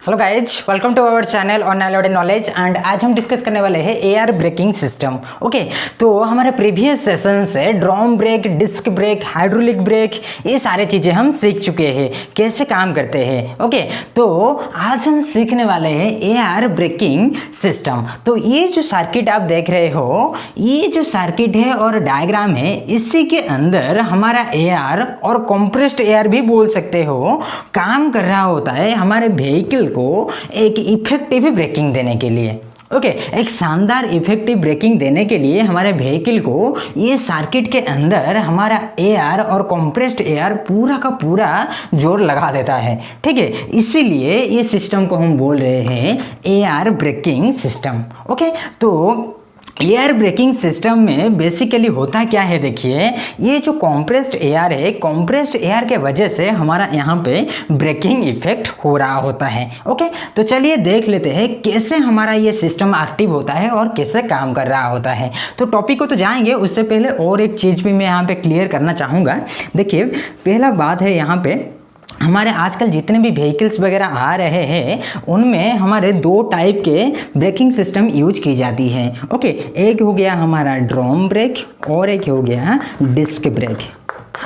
Hello guys, welcome to our channel on knowledge and आज हम discuss करने वाले हैं एआर ब्रेकिंग सिस्टम। ओके, तो हमारे प्रीवियस सेशन से drum brake, disc brake, hydraulic brake, ये सारे चीज़ें हम सीख चुके हैं कैसे काम करते हैं। ओके, तो आज हम सीखने वाले हैं एआर ब्रेकिंग सिस्टम। तो ये जो सर्किट आप देख रहे हो, ये जो सर्किट है और डायग्राम है, इसी के अंदर हमारा एआर और कंप्रेस्ड एआर भी बोल सकते हो काम कर रहा होता है हमारे व्हीकल को एक इफेक्टिव ब्रेकिंग देने के लिए। ओके, एक शानदार इफेक्टिव ब्रेकिंग देने के लिए हमारे व्हीकल को ये सर्किट के अंदर हमारा एआर और कंप्रेस्ड एआर पूरा का पूरा जोर लगा देता है। ठीक है, इसीलिए ये सिस्टम को हम बोल रहे हैं एआर ब्रेकिंग सिस्टम। ओके, तो एयर ब्रेकिंग सिस्टम में बेसिकली होता क्या है, देखिए ये जो कंप्रेस्ड एयर है, कंप्रेस्ड एयर के वजह से हमारा यहाँ पे ब्रेकिंग इफेक्ट हो रहा होता है। ओके, तो चलिए देख लेते हैं कैसे हमारा ये सिस्टम एक्टिव होता है और कैसे काम कर रहा होता है। तो टॉपिक को तो जाएंगे, उससे पहले और एक चीज़ भी मैं यहाँ पे क्लियर करना चाहूँगा। देखिए, पहला बात है यहाँ पे हमारे आजकल जितने भी व्हीकल्स वगैरह आ रहे हैं उनमें हमारे दो टाइप के ब्रेकिंग सिस्टम यूज की जाती है। ओके, एक हो गया हमारा ड्रम ब्रेक और एक हो गया डिस्क ब्रेक।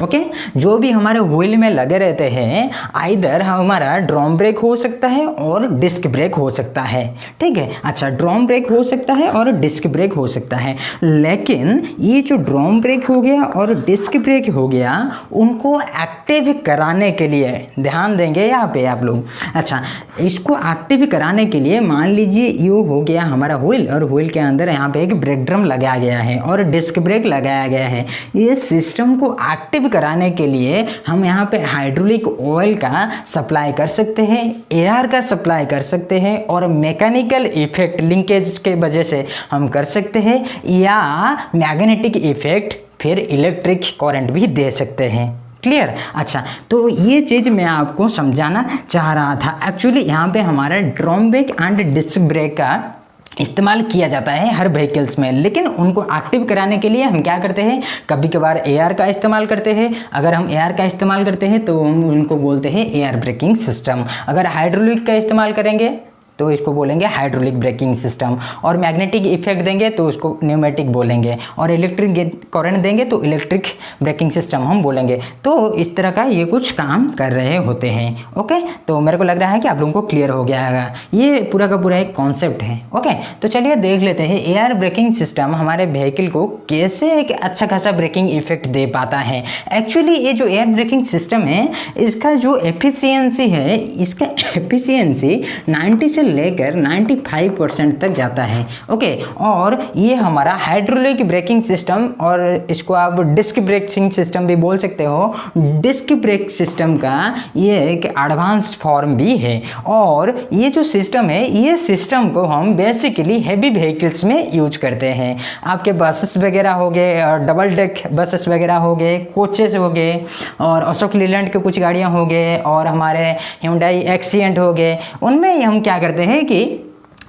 ओके, जो भी हमारे व्हील में लगे रहते हैं, आइदर हमारा ड्रम ब्रेक हो सकता है और डिस्क ब्रेक हो सकता है। ठीक है, अच्छा, ड्रम ब्रेक हो सकता है और डिस्क ब्रेक हो सकता है, लेकिन ये जो ड्रम ब्रेक हो गया और डिस्क ब्रेक हो गया, उनको एक्टिव कराने के लिए ध्यान देंगे यहाँ पे आप लोग। अच्छा, इसको एक्टिव कराने के लिए मान लीजिए ये हो गया हमारा व्हील और व्हील के अंदर यहाँ पे एक ब्रेक ड्रम लगाया गया है और डिस्क ब्रेक लगाया गया है। ये सिस्टम को एक्टिव कराने के लिए हम यहाँ पे हाइड्रोलिक ऑयल का सप्लाई कर सकते हैं, एयर का सप्लाई कर सकते हैं और मैकेनिकल इफेक्ट लिंकेज के वजह से हम कर सकते हैं, या मैग्नेटिक इफेक्ट फिर इलेक्ट्रिक करंट भी दे सकते हैं। क्लियर? अच्छा, तो ये चीज़ मैं आपको समझाना चाह रहा था। एक्चुअली यहाँ पे हमारा drum brake and disc brake का इस्तेमाल किया जाता है हर व्हीकल्स में, लेकिन उनको एक्टिव कराने के लिए हम क्या करते हैं, कभी कभार एआर का इस्तेमाल करते हैं। अगर हम एआर का इस्तेमाल करते हैं तो हम उनको बोलते हैं एयर ब्रेकिंग सिस्टम। अगर हाइड्रोलिक का इस्तेमाल करेंगे तो इसको बोलेंगे हाइड्रोलिक ब्रेकिंग सिस्टम, और मैग्नेटिक इफेक्ट देंगे तो उसको न्यूमेटिक बोलेंगे, और इलेक्ट्रिक करंट देंगे तो इलेक्ट्रिक ब्रेकिंग सिस्टम हम बोलेंगे। तो इस तरह का ये कुछ काम कर रहे होते हैं। ओके, तो मेरे को लग रहा है कि आप लोगों को क्लियर हो गया है, ये पूरा का पूरा एक कॉन्सेप्ट है। ओके, तो चलिए देख लेते हैं एयर ब्रेकिंग सिस्टम हमारे व्हीकल को कैसे एक अच्छा खासा ब्रेकिंग इफेक्ट दे पाता है। एक्चुअली ये जो एयर ब्रेकिंग सिस्टम है, इसका जो एफिशिएंसी है, इसका एफिशिएंसी 90 से लेकर 95% तक जाता है। ओके, और ये हमारा हाइड्रोलिक ब्रेकिंग सिस्टम, और इसको आप डिस्क ब्रेकिंग सिस्टम भी बोल सकते हो, डिस्क ब्रेक सिस्टम का ये एक एडवांस फॉर्म भी है। और ये जो सिस्टम है, ये सिस्टम को हम बेसिकली हैवी व्हीकल्स में यूज करते हैं। आपके बसेस वगैरह हो गए, डबल डेक बसेस वगैरह हो गए, कोचेस हो गए, और अशोक लीलैंड के कुछ गाड़ियाँ हो गए, और हमारे Hyundai एक्सीडेंट हो गए, उनमें हम क्या करते हैं कि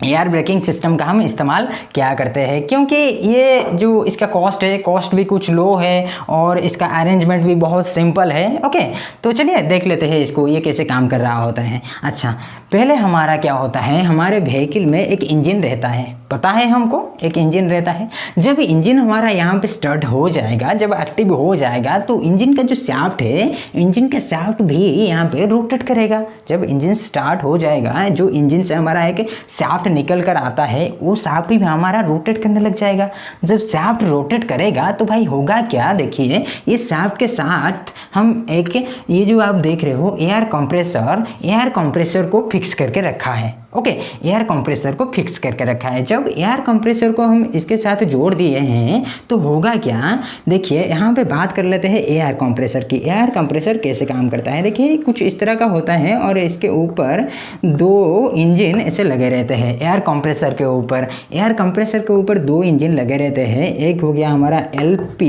एयर ब्रेकिंग सिस्टम का हम इस्तेमाल क्या करते हैं, क्योंकि ये जो इसका कॉस्ट है, कॉस्ट भी कुछ लो है और इसका अरेंजमेंट भी बहुत सिंपल है। ओके, तो चलिए देख लेते हैं इसको, ये कैसे काम कर रहा होता है। अच्छा, पहले हमारा क्या होता है, हमारे व्हीकल में एक इंजन रहता है, पता है हमको, एक इंजन रहता है। जब इंजन हमारा यहाँ पे स्टार्ट हो जाएगा, जब एक्टिव हो जाएगा, तो इंजन का जो शाफ्ट है, इंजन का शाफ्ट भी यहाँ पे रोटेट करेगा। जब इंजन स्टार्ट हो जाएगा, जो इंजन से हमारा एक शाफ्ट निकल कर आता है, वो शाफ्ट भी हमारा रोटेट करने लग जाएगा। जब शाफ्ट रोटेट करेगा तो भाई होगा क्या, देखिए ये शाफ्ट के साथ हम एक, ये जो आप देख रहे हो एयर कंप्रेसर को फिक्स करके रखा है। ओके, एयर कंप्रेसर को फिक्स करके रखा है। जब एयर कंप्रेसर को हम इसके साथ जोड़ दिए हैं तो होगा क्या, देखिए यहाँ पे बात कर लेते हैं एयर कंप्रेसर की। एयर कंप्रेसर कैसे काम करता है, देखिए कुछ इस तरह का होता है, और इसके ऊपर दो इंजन ऐसे लगे रहते हैं। एयर कंप्रेसर के ऊपर दो इंजन लगे रहते हैं, एक हो गया हमारा LP,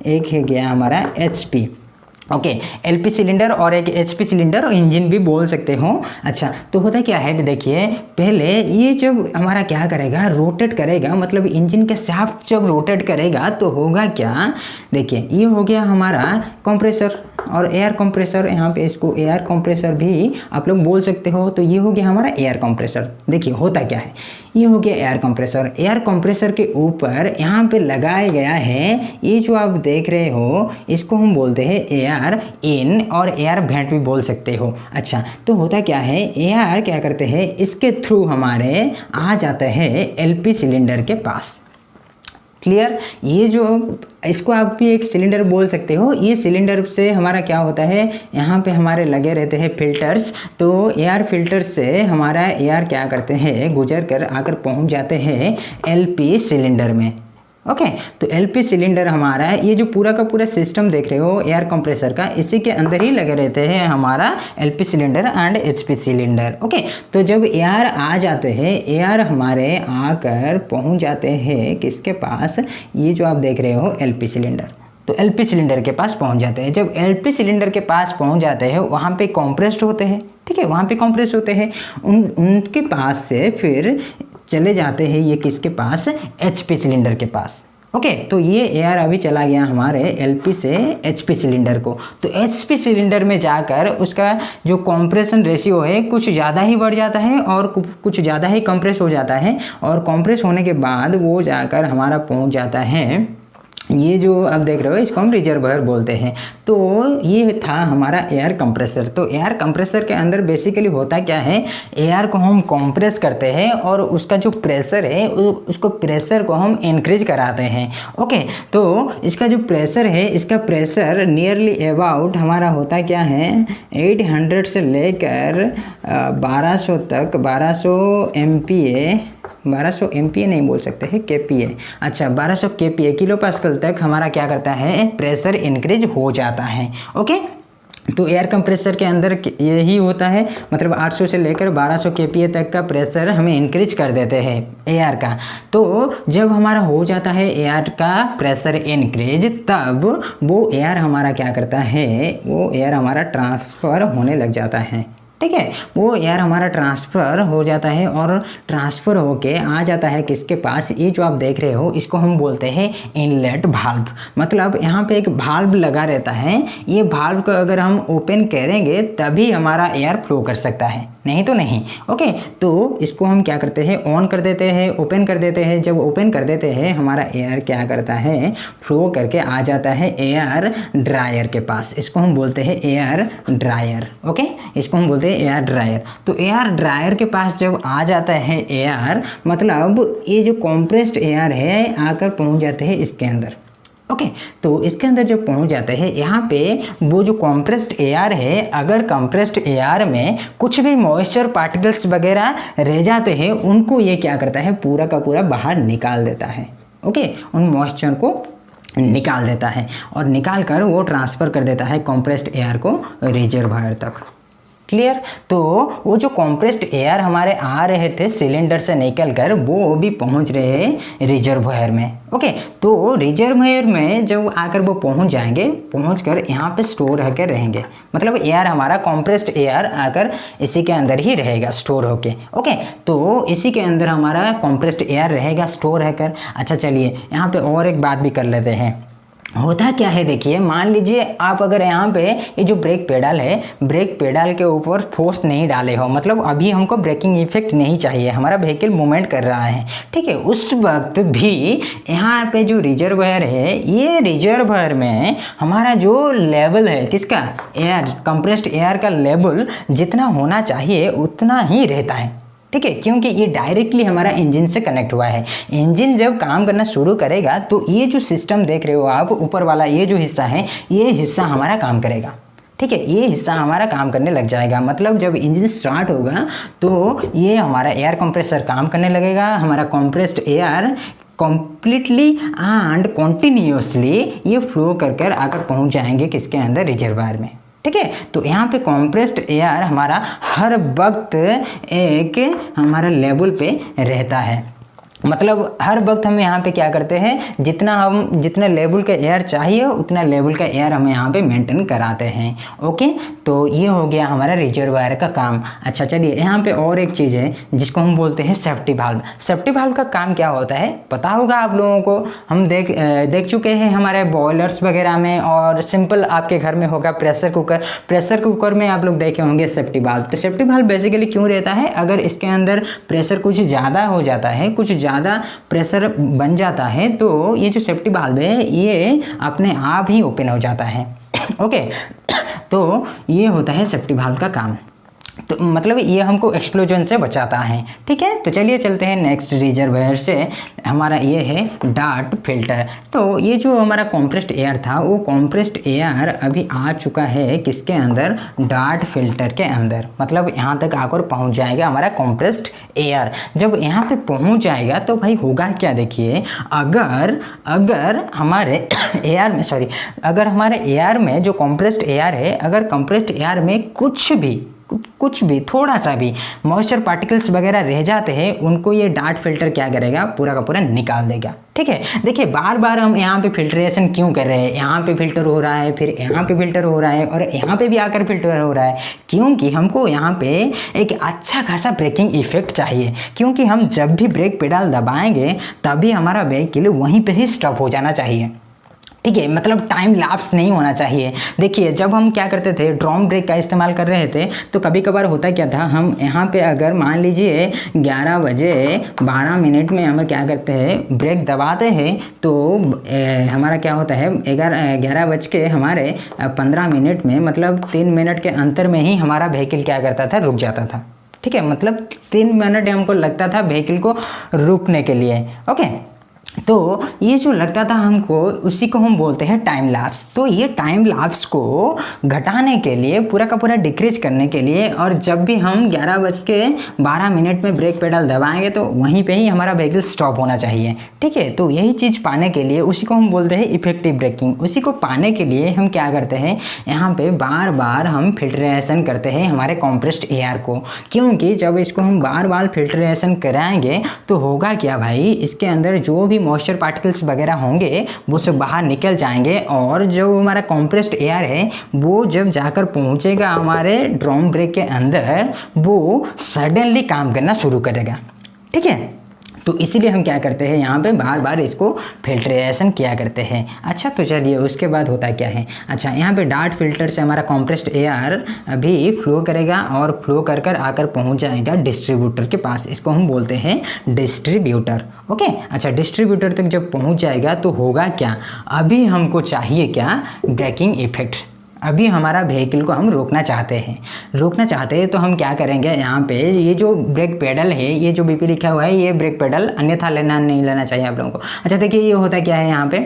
एक हो गया हमारा HP। ओके एलपी सिलेंडर और एक एचपी सिलेंडर और इंजन भी बोल सकते हो। अच्छा तो होता क्या है देखिए, पहले ये जब हमारा क्या करेगा, रोटेट करेगा, मतलब इंजन के शाफ्ट जब रोटेट करेगा तो होगा क्या, देखिए ये हो गया हमारा कंप्रेसर और एयर कंप्रेसर, यहाँ पे इसको एयर कंप्रेसर भी आप लोग बोल सकते हो। तो ये हो गया हमारा एयर कंप्रेसर। देखिए होता क्या है, ये हो गया एयर कंप्रेसर। एयर कंप्रेसर के ऊपर यहाँ पे लगाया गया है, ये जो आप देख रहे हो इसको हम बोलते हैं एयर इन और एयर वेंट भी बोल सकते हो। अच्छा तो होता क्या है, एयर क्या करते हैं, इसके थ्रू हमारे आ जाता है एलपी सिलेंडर के पास। क्लियर, ये जो इसको आप भी एक सिलेंडर बोल सकते हो। ये सिलेंडर से हमारा क्या होता है, यहाँ पे हमारे लगे रहते हैं फिल्टर्स, तो एयर फिल्टर से हमारा एयर क्या करते हैं, गुजर कर आकर पहुँच जाते हैं एलपी सिलेंडर में। ओके तो एलपी सिलेंडर हमारा ये जो पूरा का पूरा सिस्टम देख रहे हो एयर कंप्रेसर का, इसी के अंदर ही लगे रहते हैं हमारा LP cylinder and HP cylinder. Okay तो जब एयर आ जाते हैं, एयर हमारे आकर पहुंच जाते हैं किसके पास, ये जो आप देख रहे हो एलपी सिलेंडर, तो एलपी सिलेंडर के पास पहुंच जाते हैं। जब एलपी सिलेंडर के पास पहुंच जाते हैं वहाँ पे कंप्रेस्ड होते हैं, ठीक है, वहाँ पे कंप्रेस होते हैं, उनके पास से फिर चले जाते हैं ये किसके पास, एचपी सिलेंडर के पास। ओके तो ये एयर अभी चला गया हमारे एलपी से एचपी सिलेंडर को, तो एचपी सिलेंडर में जाकर उसका जो कंप्रेशन रेशियो है कुछ ज़्यादा ही बढ़ जाता है और कुछ ज़्यादा ही कंप्रेस हो जाता है, और कंप्रेस होने के बाद वो जाकर हमारा पहुंच जाता है, ये जो आप देख रहे हो इसको हम रिजर्वायर बोलते हैं। तो ये था हमारा एयर कंप्रेसर। तो एयर कंप्रेसर के अंदर बेसिकली होता क्या है, एयर को हम कंप्रेस करते हैं और उसका जो प्रेशर है उसको प्रेशर को हम इंक्रीज कराते हैं। ओके तो इसका जो प्रेशर है, इसका प्रेशर नियरली अबाउट हमारा होता क्या है, 800 से लेकर 1200 तक, 1200 MPa नहीं बोल सकते हैं, KPa, अच्छा 1200 KPa किलो पास्कल तक हमारा क्या करता है, प्रेशर इंक्रीज हो जाता है। ओके तो एयर कंप्रेसर के अंदर यही होता है, मतलब 800 से लेकर 1200 KPa तक का प्रेशर हमें इंक्रीज कर देते हैं एयर का। तो जब हमारा हो जाता है एयर का प्रेशर इंक्रीज, तब वो एयर हमारा क्या करता है, वो एयर हमारा ट्रांसफ़र होने लग जाता है, ठीक है, वो एयर हमारा ट्रांसफ़र हो जाता है और ट्रांसफ़र होके आ जाता है किसके पास, ये जो आप देख रहे हो इसको हम बोलते हैं इनलेट भाल्व। मतलब यहाँ पे एक भाल्व लगा रहता है, ये भाल्व को अगर हम ओपन करेंगे तभी हमारा एयर फ्लो कर सकता है, नहीं तो नहीं। ओके तो इसको हम क्या करते हैं, ऑन कर देते हैं, ओपन कर देते हैं। जब ओपन कर देते हैं हमारा एयर क्या करता है, फ्लो करके आ जाता है एयर ड्रायर के पास, इसको हम बोलते हैं एयर ड्रायर। ओके इसको हम बोलते हैं एयर ड्रायर। तो एयर ड्रायर के पास जब आ जाता है एयर, मतलब ये जो कॉम्प्रेस्ड एयर है आकर पहुंच जाते हैं इसके अंदर। ओके तो इसके अंदर जब पहुंच जाते हैं, यहाँ पे वो जो कॉम्प्रेस्ड एयर है, अगर कॉम्प्रेस्ड एयर में कुछ भी मॉइस्चर पार्टिकल्स वगैरह रह जाते हैं, उनको ये क्या करता है, पूरा का पूरा बाहर निकाल देता है। ओके उन मॉइस्चर को निकाल देता है और निकाल कर वो ट्रांसफ़र कर देता है कॉम्प्रेस्ड एयर को रिजर्वायर तक। क्लियर, तो वो जो कॉम्प्रेस्ड एयर हमारे आ रहे थे सिलेंडर से निकल कर, वो भी पहुंच रहे हैं रिजर्वायर में। ओके तो रिजर्वायर में जब आकर वो पहुंच जाएंगे, पहुंच कर यहाँ पे स्टोर होकर रहेंगे, मतलब एयर हमारा कॉम्प्रेस्ड एयर आकर इसी के अंदर ही रहेगा स्टोर होके। ओके तो इसी के अंदर हमारा कॉम्प्रेस्ड एयर रहेगा स्टोर होकर। अच्छा चलिए यहाँ पे और एक बात भी कर लेते हैं। होता क्या है देखिए, मान लीजिए आप अगर यहाँ पे ये जो ब्रेक पेडल है, ब्रेक पेडल के ऊपर फोर्स नहीं डाले हो, मतलब अभी हमको ब्रेकिंग इफेक्ट नहीं चाहिए, हमारा व्हीकल मूवमेंट कर रहा है, ठीक है, उस वक्त भी यहाँ पे जो रिजर्वायर है, ये रिजर्वायर में हमारा जो लेवल है किसका, एयर कंप्रेस्ड एयर का लेवल जितना होना चाहिए उतना ही रहता है, ठीक है, क्योंकि ये डायरेक्टली हमारा इंजन से कनेक्ट हुआ है। इंजन जब काम करना शुरू करेगा तो ये जो सिस्टम देख रहे हो आप, ऊपर वाला ये जो हिस्सा है, ये हिस्सा हमारा काम करेगा, ठीक है, ये हिस्सा हमारा काम करने लग जाएगा। मतलब जब इंजन स्टार्ट होगा तो ये हमारा एयर कंप्रेसर काम करने लगेगा, हमारा compressed air completely and continuously ये फ्लो कर आकर पहुंच जाएंगे किसके अंदर, रिजर्वायर में, ठीक है। तो यहाँ पे कॉम्प्रेस्ड एयर हमारा हर वक्त एक हमारा लेवल पे रहता है। मतलब हर वक्त हम यहाँ पे क्या करते हैं, जितना लेवल का एयर चाहिए उतना लेवल का एयर हम यहाँ पे मेंटेन कराते हैं। ओके, तो ये हो गया हमारा रिजर्वायर का काम। अच्छा चलिए, यहाँ पे और एक चीज़ है जिसको हम बोलते हैं सेफ्टी वाल्व। सेफ्टी वाल्व का काम क्या होता है पता होगा आप लोगों को, हम देख चुके हैं हमारे बॉयलर्स वगैरह में, और सिंपल आपके घर में होगा प्रेशर कुकर में आप लोग देखे होंगे सेफ्टी वाल्व। तो सेफ्टी वाल्व बेसिकली क्यों रहता है, अगर इसके अंदर प्रेशर कुछ ज़्यादा हो जाता है, कुछ ज़्यादा प्रेशर बन जाता है, तो ये जो सेफ्टी वाल्व है ये अपने आप ही ओपन हो जाता है। ओके, तो ये होता है सेफ्टी वाल्व का काम। तो मतलब ये हमको एक्सप्लोजन से बचाता है। ठीक है, तो चलिए चलते हैं नेक्स्ट रिजर्वायर से। हमारा ये है डार्ट फिल्टर। तो ये जो हमारा कॉम्प्रेस्ड एयर था, वो कॉम्प्रेस्ड एयर अभी आ चुका है किसके अंदर, डार्ट फिल्टर के अंदर। मतलब यहाँ तक आकर पहुँच जाएगा हमारा कॉम्प्रेस्ड एयर। जब यहाँ पे पहुँच जाएगा तो भाई होगा क्या, देखिए, अगर हमारे अगर हमारे एयर में जो कॉम्प्रेस्ड एयर है, अगर कॉम्प्रेस्ड एयर में कुछ भी थोड़ा सा भी मॉइस्चर पार्टिकल्स वगैरह रह जाते हैं, उनको ये डार्ट फिल्टर क्या करेगा, पूरा का पूरा निकाल देगा। ठीक है, देखिए बार बार हम यहाँ पे फिल्ट्रेशन क्यों कर रहे हैं, यहाँ पे फिल्टर हो रहा है, फिर यहाँ पे फिल्टर हो रहा है, और यहाँ पे भी आकर फिल्टर हो रहा है, क्योंकि हमको यहाँ पे एक अच्छा खासा ब्रेकिंग इफेक्ट चाहिए। क्योंकि हम जब भी ब्रेक पेडल दबाएंगे तभी हमारा व्हीकल वहीं पे ही स्टॉप हो जाना चाहिए। ठीक है, मतलब टाइम लैप्स नहीं होना चाहिए। देखिए, जब हम क्या करते थे, ड्रम ब्रेक का इस्तेमाल कर रहे थे, तो कभी कभार होता क्या था, हम यहाँ पे अगर मान लीजिए 11 बजे 12 मिनट में हम क्या करते हैं, ब्रेक दबाते हैं, तो हमारा क्या होता है, 11 बज के हमारे 15 मिनट में, मतलब 3 मिनट के अंतर में ही हमारा व्हीकल क्या करता था, रुक जाता था। ठीक है, मतलब 3 मिनट हमको लगता था व्हीकल को रुकने के लिए। ओके, तो ये जो लगता था हमको, उसी को हम बोलते हैं टाइम लैप्स। तो ये टाइम लैप्स को घटाने के लिए, पूरा का पूरा डिक्रीज करने के लिए, और जब भी हम 11:12 में ब्रेक पेडल दबाएंगे तो वहीं पे ही हमारा व्हीकल स्टॉप होना चाहिए। ठीक है, तो यही चीज़ पाने के लिए, उसी को हम बोलते हैं इफेक्टिव ब्रेकिंग। उसी को पाने के लिए हम क्या करते हैं, यहाँ पे बार बार हम फिल्ट्रेशन करते हैं हमारे कॉम्प्रेस्ड एयर को। क्योंकि जब इसको हम बार बार फिल्ट्रेशन कराएंगे तो होगा क्या भाई, इसके अंदर जो भी मॉइस्चर पार्टिकल्स वगैरह होंगे वो सब बाहर निकल जाएंगे, और जो हमारा कॉम्प्रेस्ड एयर है वो जब जाकर पहुंचेगा हमारे ड्रम ब्रेक के अंदर, वो सडनली काम करना शुरू करेगा। ठीक है, तो इसीलिए हम क्या करते हैं, यहाँ पे बार बार इसको फिल्ट्रेशन किया करते हैं। अच्छा, तो चलिए उसके बाद होता क्या है। अच्छा, यहाँ पे डार्ट फिल्टर से हमारा कॉम्प्रेस्ड एयर अभी फ्लो करेगा, और फ्लो कर कर आकर पहुँच जाएगा डिस्ट्रीब्यूटर के पास। इसको हम बोलते हैं डिस्ट्रीब्यूटर। ओके, अच्छा, डिस्ट्रीब्यूटर तक जब पहुँच जाएगा तो होगा क्या, अभी हमको चाहिए क्या, ब्रेकिंग इफेक्ट। अभी हमारा व्हीकल को हम रोकना चाहते हैं तो हम क्या करेंगे, यहाँ पे ये जो ब्रेक पेडल है, ये जो बीपी लिखा हुआ है, ये ब्रेक पेडल अन्यथा नहीं लेना चाहिए आप लोगों को। अच्छा, देखिए ये होता क्या है, यहाँ पे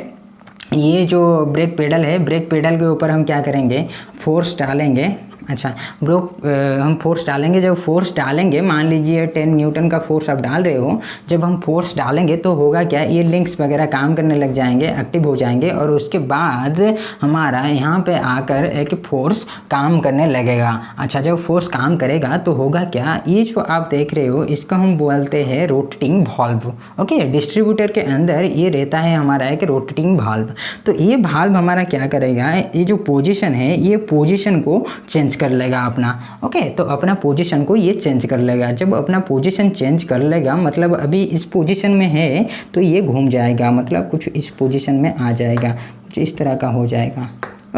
ये जो ब्रेक पेडल है, ब्रेक पेडल के ऊपर हम क्या करेंगे, फोर्स डालेंगे। अच्छा, हम फोर्स डालेंगे। जब फोर्स डालेंगे, मान लीजिए 10 न्यूटन का फोर्स आप डाल रहे हो, जब हम फोर्स डालेंगे तो होगा क्या, ये लिंक्स वगैरह काम करने लग जाएंगे, एक्टिव हो जाएंगे, और उसके बाद हमारा यहाँ पे आकर एक फोर्स काम करने लगेगा। अच्छा, जब फोर्स काम करेगा तो होगा क्या, ये जो आप देख रहे हो इसको हम बोलते हैं रोटेटिंग वाल्व। ओके, डिस्ट्रीब्यूटर के अंदर ये रहता है हमारा एक रोटेटिंग वाल्व। तो ये वाल्व हमारा क्या करेगा, ये जो पोजीशन है, ये पोजीशन को चेंज कर लेगा अपना। ओके, तो अपना पोजीशन को ये चेंज कर लेगा। जब अपना पोजीशन चेंज कर लेगा, मतलब अभी इस पोजीशन में है तो ये घूम जाएगा, मतलब कुछ इस पोजीशन में आ जाएगा, कुछ इस तरह का हो जाएगा।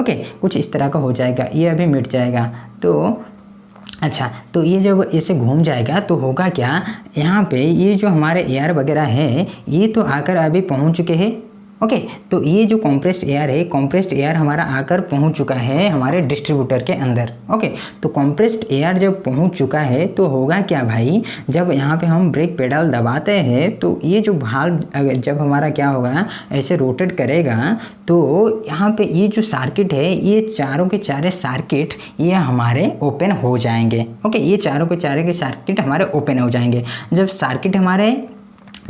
ओके, कुछ इस तरह का हो जाएगा, ये अभी मिट जाएगा। तो अच्छा, तो ये जब ऐसे घूम जाएगा तो होगा क्या, यहाँ पे ये जो हमारे एयर वगैरह है, ये तो आकर अभी पहुँच चुके हैं। ओके, तो ये जो कॉम्प्रेस्ड एयर है, कॉम्प्रेस्ड एयर हमारा आकर पहुंच चुका है हमारे डिस्ट्रीब्यूटर के अंदर। ओके, तो कॉम्प्रेस्ड एयर जब पहुंच चुका है तो होगा क्या भाई, जब यहाँ पे हम ब्रेक पेडल दबाते हैं तो ये जो वाल्व जब हमारा क्या होगा, ऐसे रोटेट करेगा, तो यहाँ पे ये जो सर्किट है, ये चारों के चारे सर्किट ये हमारे ओपन हो जाएंगे। ओके, ये चारों के चारे के सर्किट हमारे ओपन हो जाएंगे। जब सर्किट हमारे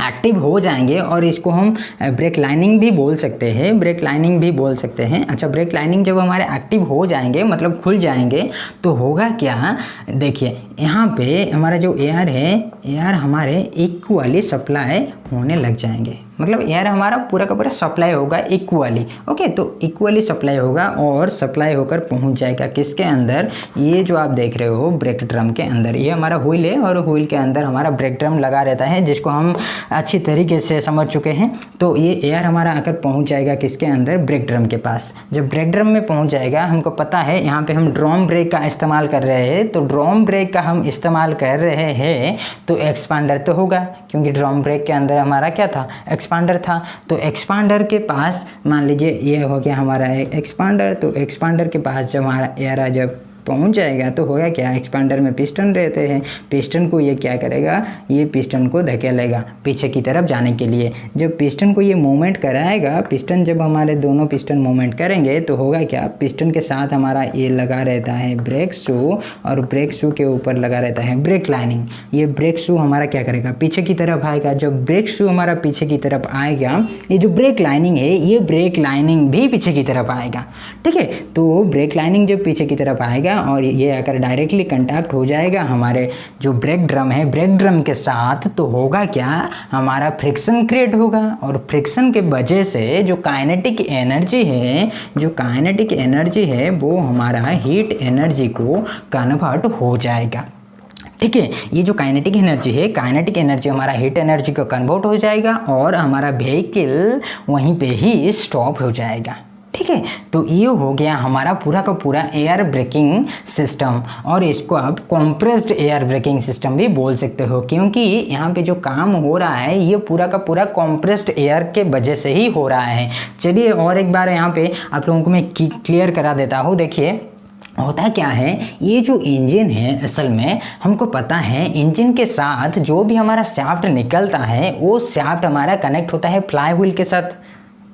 एक्टिव हो जाएंगे और इसको हम ब्रेक लाइनिंग भी बोल सकते हैं, ब्रेक लाइनिंग भी बोल सकते हैं। अच्छा, ब्रेक लाइनिंग जब हमारे एक्टिव हो जाएंगे मतलब खुल जाएंगे तो होगा क्या, देखिए यहाँ पे हमारा जो एयर है, एयर हमारे इक्वली सप्लाई होने लग जाएंगे, मतलब एयर हमारा पूरा का पूरा सप्लाई होगा इक्वली। ओके, तो इक्वली सप्लाई होगा और सप्लाई होकर पहुंच जाएगा किसके अंदर, ये जो आप देख रहे हो ब्रेक ड्रम के अंदर। ये हमारा व्हील है और व्हील के अंदर हमारा ब्रेक ड्रम लगा रहता है, जिसको हम अच्छी तरीके से समझ चुके हैं। तो ये एयर हमारा आकर पहुंच जाएगा किसके अंदर, ब्रेक ड्रम के पास। जब ब्रेक ड्रम में पहुंच जाएगा, हमको पता है यहाँ पे हम ड्रम ब्रेक का इस्तेमाल कर रहे हैं, तो ड्रम ब्रेक का हम इस्तेमाल कर रहे हैं तो एक्सपांडर तो होगा, क्योंकि ड्रम ब्रेक के अंदर हमारा क्या था, एक्सपांडर था। तो एक्सपांडर के पास मान लीजिए ये हो गया हमारा एक्सपांडर, तो एक्सपांडर के पास जब हमारा एयर जब पहुंच जाएगा तो होगा क्या, एक्सपांडर में पिस्टन रहते हैं, पिस्टन को ये क्या करेगा, ये पिस्टन को धकेलेगा पीछे की तरफ जाने के लिए। जब पिस्टन को ये मूवमेंट कराएगा, पिस्टन जब हमारे दोनों पिस्टन मूवमेंट करेंगे तो होगा क्या, पिस्टन के साथ हमारा ये लगा रहता है ब्रेक शू, और ब्रेक शू के ऊपर लगा रहता है ब्रेक लाइनिंग। ये ब्रेक शू हमारा क्या करेगा, पीछे की तरफ आएगा। जब ब्रेक शू हमारा पीछे की तरफ आएगा, ये जो ब्रेक लाइनिंग है, ये ब्रेक लाइनिंग भी पीछे की तरफ आएगा। ठीक है, तो ब्रेक लाइनिंग जब पीछे की तरफ आएगा और ये आकर डायरेक्टली कांटेक्ट हो जाएगा हमारे जो ब्रेक ड्रम है, ब्रेक ड्रम के साथ, तो होगा क्या, हमारा फ्रिक्शन क्रिएट होगा। और फ्रिक्शन के वजह से जो काइनेटिक एनर्जी है, जो काइनेटिक एनर्जी है वो हमारा हीट एनर्जी को कन्वर्ट हो जाएगा। ठीक है, ये जो काइनेटिक एनर्जी है, काइनेटिक एनर्जी हमारा हीट एनर्जी को कन्वर्ट हो जाएगा और हमारा व्हीकल वहीं पे ही स्टॉप हो जाएगा। ठीक है, तो ये हो गया हमारा पूरा का पूरा एयर ब्रेकिंग सिस्टम, और इसको आप कॉम्प्रेस्ड एयर ब्रेकिंग सिस्टम भी बोल सकते हो, क्योंकि यहाँ पे जो काम हो रहा है ये पूरा का पूरा कॉम्प्रेस्ड एयर के वजह से ही हो रहा है। चलिए और एक बार यहाँ पे आप लोगों को मैं क्लियर करा देता हूँ। देखिए होता क्या है, ये जो इंजन है असल में हमको पता है इंजन के साथ जो भी हमारा शाफ्ट निकलता है वो शाफ्ट हमारा कनेक्ट होता है फ्लाई व्हील के साथ,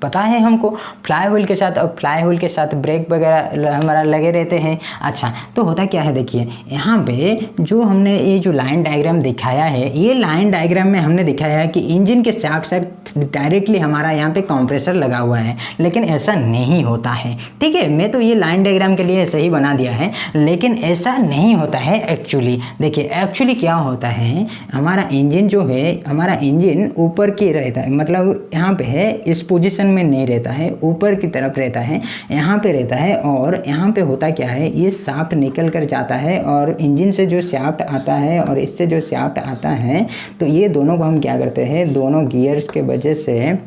पता है हमको, फ्लाई व्हील के साथ। और फ्लाई व्हील के साथ ब्रेक वगैरह हमारा लगे रहते हैं। अच्छा, तो होता क्या है, देखिए यहाँ पे जो हमने ये जो लाइन डायग्राम दिखाया है, ये लाइन डायग्राम में हमने दिखाया है कि इंजन के शाफ्ट से डायरेक्टली हमारा यहाँ पे कंप्रेसर लगा हुआ है, लेकिन ऐसा नहीं होता है। ठीक है, मैं तो ये लाइन डायग्राम के लिए ऐसे ही बना दिया है, लेकिन ऐसा नहीं होता है एक्चुअली। देखिए एक्चुअली क्या होता है, हमारा इंजन जो है, हमारा इंजन ऊपर की रहता है, मतलब यहाँ पे है, इस पोजीशन में नहीं रहता है, ऊपर की तरफ रहता है, यहाँ पे रहता है। और यहाँ पे होता क्या है, ये शाफ्ट निकल कर जाता है और इंजन से जो शाफ्ट आता है और इससे जो शाफ्ट आता है, तो ये दोनों को हम क्या करते हैं, दोनों गियर्स के वजह से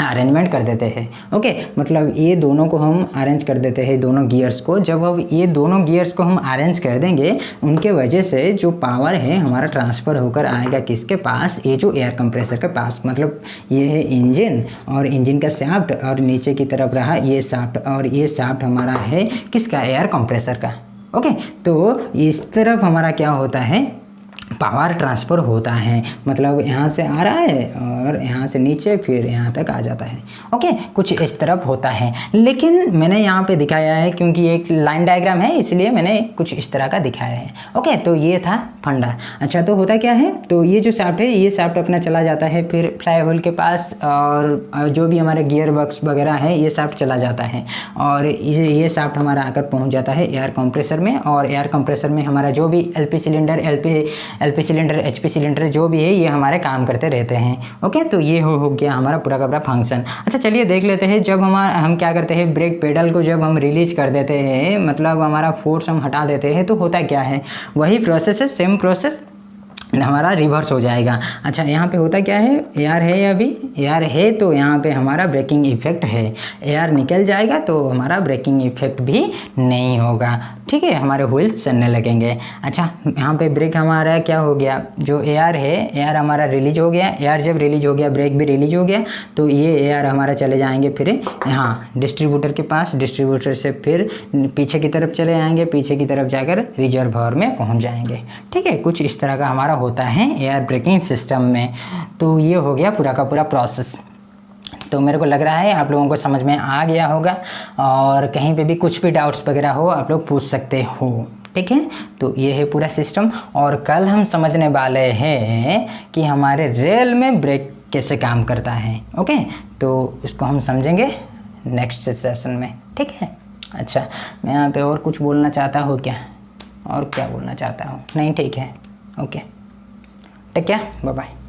अरेंजमेंट कर देते हैं। ओके, मतलब ये दोनों को हम अरेंज कर देते हैं, दोनों गियर्स को। जब अब ये दोनों गियर्स को हम अरेंज कर देंगे, उनके वजह से जो पावर है हमारा ट्रांसफ़र होकर आएगा किसके पास, ये जो एयर कंप्रेसर के पास। मतलब ये है इंजन और इंजन का शाफ्ट, और नीचे की तरफ रहा ये शाफ्ट, और ये शाफ्ट हमारा है किसका, एयर कंप्रेसर का। ओके, तो इस तरफ हमारा क्या होता है, पावर ट्रांसफ़र होता है, मतलब यहाँ से आ रहा है और यहाँ से नीचे फिर यहाँ तक आ जाता है। ओके, कुछ इस तरफ होता है, लेकिन मैंने यहाँ पे दिखाया है क्योंकि एक लाइन डायग्राम है, इसलिए मैंने कुछ इस तरह का दिखाया है। ओके, तो ये था फंडा। अच्छा, तो होता क्या है, तो ये जो शाफ्ट है, ये शाफ्ट अपना चला जाता है फिर फ्लाई व्हील के पास, और जो भी हमारे गियर बॉक्स वगैरह है ये शाफ्ट चला जाता है, और ये शाफ्ट हमारा आकर पहुँच जाता है एयर कंप्रेसर में। और एयर कंप्रेसर में हमारा जो भी LP cylinder, LP cylinder, HP cylinder जो भी है, ये हमारे काम करते रहते हैं। ओके, तो ये हो गया हमारा पूरा का पूरा फंक्शन। अच्छा, चलिए देख लेते हैं, जब हम क्या करते हैं, ब्रेक पेडल को जब हम रिलीज कर देते हैं, मतलब हमारा फोर्स हम हटा देते हैं, तो होता क्या है, वही प्रोसेस है, सेम प्रोसेस हमारा रिवर्स हो जाएगा। अच्छा, यहाँ पे होता क्या है, एयर है, अभी एयर है तो यहाँ पे हमारा ब्रेकिंग इफेक्ट है, एयर निकल जाएगा तो हमारा ब्रेकिंग इफेक्ट भी नहीं होगा। ठीक है, हमारे व्हील्स चलने लगेंगे। अच्छा, यहाँ पे ब्रेक हमारा क्या हो गया, जो एयर है, एयर हमारा रिलीज हो गया, एयर जब रिलीज हो गया ब्रेक भी रिलीज हो गया, तो ये एयर हमारा चले जाएंगे फिर यहाँ डिस्ट्रीब्यूटर के पास, डिस्ट्रीब्यूटर से फिर पीछे की तरफ चले आएंगे, पीछे की तरफ जाकर रिजर्वायर में पहुँच जाएंगे। ठीक है, कुछ इस तरह का हमारा होता है एयर ब्रेकिंग सिस्टम में। तो ये हो गया पूरा का पूरा प्रोसेस। तो मेरे को लग रहा है आप लोगों को समझ में आ गया होगा, और कहीं पे भी कुछ भी डाउट्स वगैरह हो आप लोग पूछ सकते हो। ठीक है। तो ये है पूरा सिस्टम, और कल हम समझने वाले हैं कि हमारे रेल में ब्रेक कैसे काम करता है। ओके, तो उसको हम समझेंगे नेक्स्ट सेशन में, ठीक है। अच्छा, मैं यहाँ पे और कुछ बोलना चाहता हूँ क्या, और क्या बोलना चाहता हूँ? नहीं, ठीक है, ओके, ठीक है, बाय बाय।